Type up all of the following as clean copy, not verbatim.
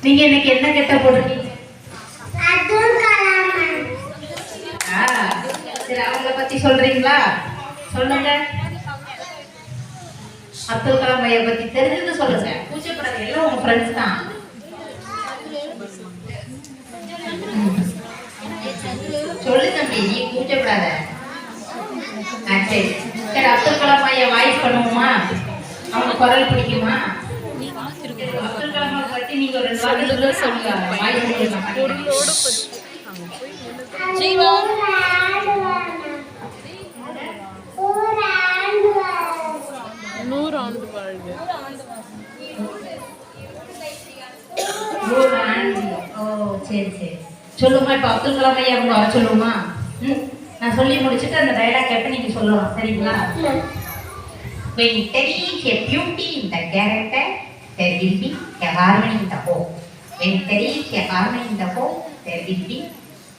நீங்க இன்னைக்கு என்ன கெட்ட போடுறீங்க? சரி, அவங்கள பத்தி சொல்றீங்களா? சொல்லுங்க. அப்துல் கலாம் ஐயா பத்தி தெரிஞ்சது சொல்லுங்க. கூச்சப்படாத, எல்லாம் உங்க ஃப்ரெண்ட்ஸ் தான். சொல்லு தம்பி, நீ கூச்சப்படாத. சரி சரி, அப்துல் கலாம் ஐயா வாய்ஸ் பண்ணுவோமா? அவங்க குரல் பிடிக்குமா? அப்துல் கலாம் பத்தி நீங்க ஒரு 2 வார்த்தை சொல்லுங்க. வாய்ஸ் ஜீவா நூறாண்டு வாழ்க. ஓ சரி சரி, சொல்லுமா. இப்ப அப்துல் கலாம் ஐயா அவங்க வர சொல்லுமா? நான் சொல்லி முடிச்சுட்டு அந்த டயலாக் கேட்டு நீங்க சொல்லலாம், சரிங்களா? When there is a beauty in the character, there will be a harmony in the home. When there is a harmony in the home, there will be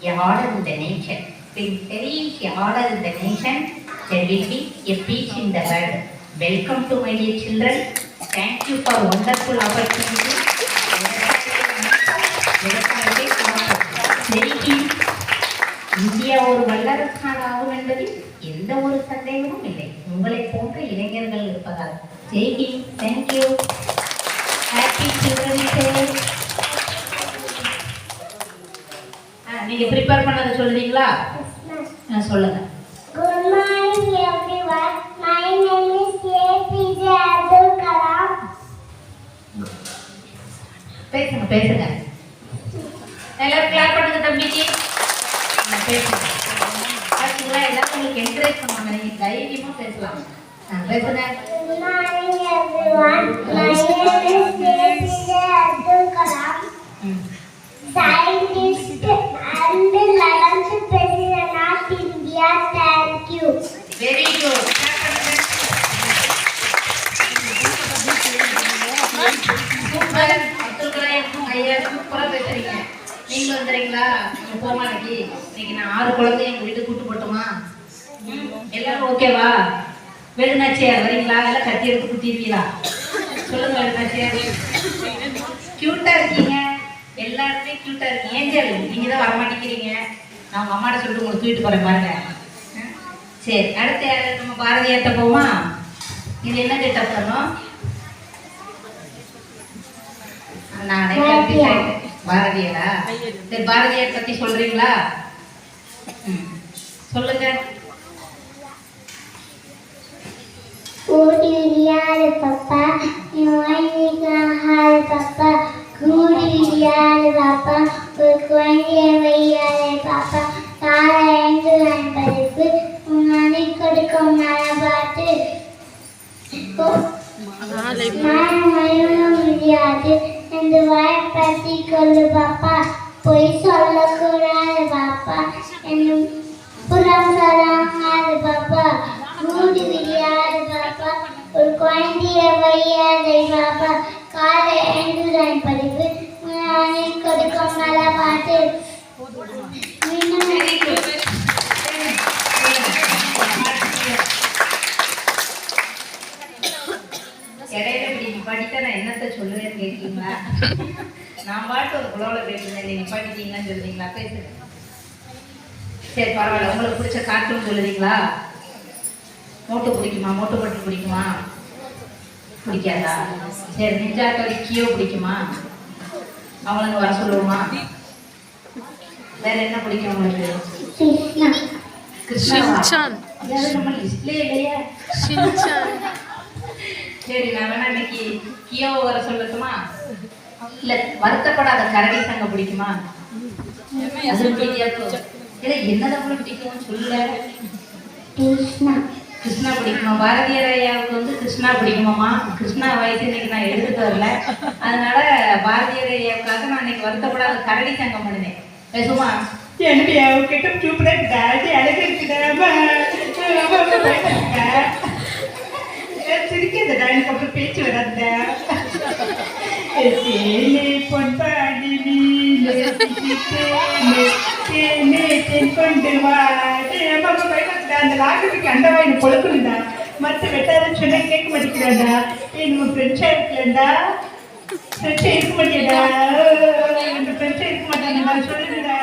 a order in the nation. When there is a order in the nation, there will be a peace in the world. Welcome to my dear children. Thank you for wonderful opportunity. India ஒரு வல்லரசு நாடு ஆகும் என்பதில் எந்த ஒரு சந்தேகமும் இல்லை, உங்களை போன்ற இளைஞர்கள் இருப்பதால். ஜெய்கி, தேங்க்யூ. Happy children's day. நீங்க ப்ரிப்பேர் பண்ணதை சொல்றீங்களா? சொல்லுங்க. Good morning everyone. My name is APJ Abdul Kalam. பேசுங்க பேசுங்க, எல்லாரும் கிளாப் பண்ணுங்க தம்பிக்கு. பேசுங்க. ஆக்சுவலா எல்லாரும் உங்களுக்கு என்கரேஜ் பண்ணுவாங்க, நீங்க தைரியமா பேசலாம். பேசுங்க. Good morning everyone. My name is APJ Abdul Kalam. Scientist and 11th President of India. Thank you. Very good. Super. Abdul Kalam ஐயா சூப்பரா பேசுறீங்க. நீங்க வந்துறீங்களா? நீங்க போமா இன்னைக்கு? இன்னைக்கு நான் 6 குழந்தைய எங்க வீட்டுக்கு கூட்டு போட்டுமா? எல்லாரும் ஓகேவா? வேலுநாச்சியார் வரீங்களா? எல்லாம் கத்தி எடுத்து குத்திடுவீங்களா? சொல்லுங்க வேலுநாச்சியார். கியூட்டா இருக்கீங்க, எல்லாருமே கியூட்டா இருக்கீங்க. ஏஞ்சல், நீங்க தான் வரமாட்டேங்கிறீங்க. நான் உங்க அம்மாட்ட சொல்லிட்டு உங்களுக்கு தூக்கிட்டு போறேன் பாருங்க. சரி, அடுத்து யாரு? நம்ம பாரதியார்ட்ட போமா? இது என்ன கேட்ட போறோம்? நானே பாரதியாரா? சரி, பாரதியார் பத்தி சொல்றீங்களா? சொல்லுங்க. Gudiyar papa, Yohai papa, Gudiyar papa, Urkoye vayar papa, Tara enduran paripu, Unani kodukkum nalabattu, Mayunum mudiyadu, endu vaai patti kollu papa, poi sollakoodaadu papa, endu puram sollangadu papa, Gudiyar papa, Urkoye vayar papa, Tara enduran paripu, Unani kodukkum nalabattu. இடையில இப்படி படித்தா நான் என்னத்த சொல்லுவேன்னு கேட்கீங்களா? நான் பாட்டு ஒரு குளோல பேசுறேன், நீங்க படித்தீங்கன்னு சொல்றீங்களா? பேசுறேன். சரி பரவாயில்ல. உங்களுக்கு பிடிச்ச கார்ட்டூன் சொல்லுவீங்களா? மோட்டு பிடிக்குமா? மோட்டு பட்டு பிடிக்குமா? பிடிக்காதா? சரி, நிஞ்சா ஹட்டோரி கியோ பிடிக்குமா? அவங்களுக்கு வர சொல்லுவோமா? வேற என்ன பிடிக்கும் உங்களுக்கு? கிருஷ்ணா. நம்ம லிஸ்ட்லயே இல்லையா? சரி, நான் வேணா இன்னைக்கு கியோ வர சொல்லட்டுமா? இல்ல வருத்தப்படாத கரடி சங்கம் பிடிக்குமா? என்னதான் பிடிக்கும் சொல்ல. கிருஷ்ணா பிடிக்குமா? பாரதியார் ஐயாவுக்கு வந்து கிருஷ்ணா பிடிக்குமாமா? கிருஷ்ணா வயசு இன்னைக்கு நான் எடுத்துட்டு வரல, அதனால பாரதியார் ஐயாவுக்காக நான் இன்னைக்கு வருத்தப்படாத கரடி சங்கம் பண்ணினேன். பேசுமா? என்னுடைய கிட்ட சூப்பரா அழகு இருக்குதாமா? சிரிக்கிறது டான்ஸ் அப்புறம் பேச்சு வராத. கொண்டு வா அந்த லாக்குக்கு அண்டவாயின் பொழுக்குண்டா மற்ற வெட்டாத சொன்ன கேட்க மாட்டேங்கிறாண்டா. ஏய் நம்ம ஃப்ரெண்ட்ஸா இருக்கலடா. ஃப்ரெண்ட்ஸா இருக்க மாட்டேடா. இந்த ஃப்ரெண்ட்ஸா இருக்க மாட்டாங்க சொல்லுடா.